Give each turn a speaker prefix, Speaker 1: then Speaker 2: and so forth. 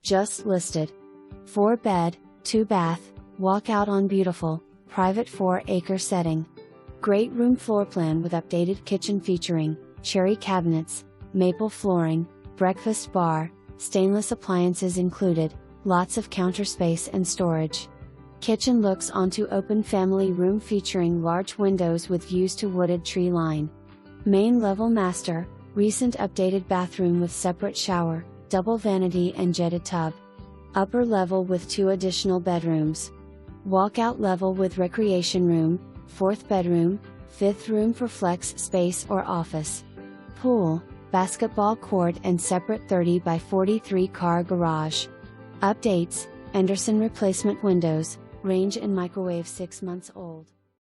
Speaker 1: just listed. 4 bed, 2 bath, walkout on beautiful, private 4-acre setting. Great room floor plan with updated kitchen featuring cherry cabinets, maple flooring, breakfast bar, stainless appliances included, lots of counter space and storage. Kitchen looks onto open family room featuring large windows with views to wooded tree line. Main level master, recent updated bathroom with separate shower, double vanity and jetted tub. Upper level with 2 additional bedrooms. Walkout level with recreation room, 4th bedroom, 5th room for flex space or office. Pool, basketball court and separate 30 by 43 car garage. Updates: Anderson replacement windows, range and microwave 6 months old.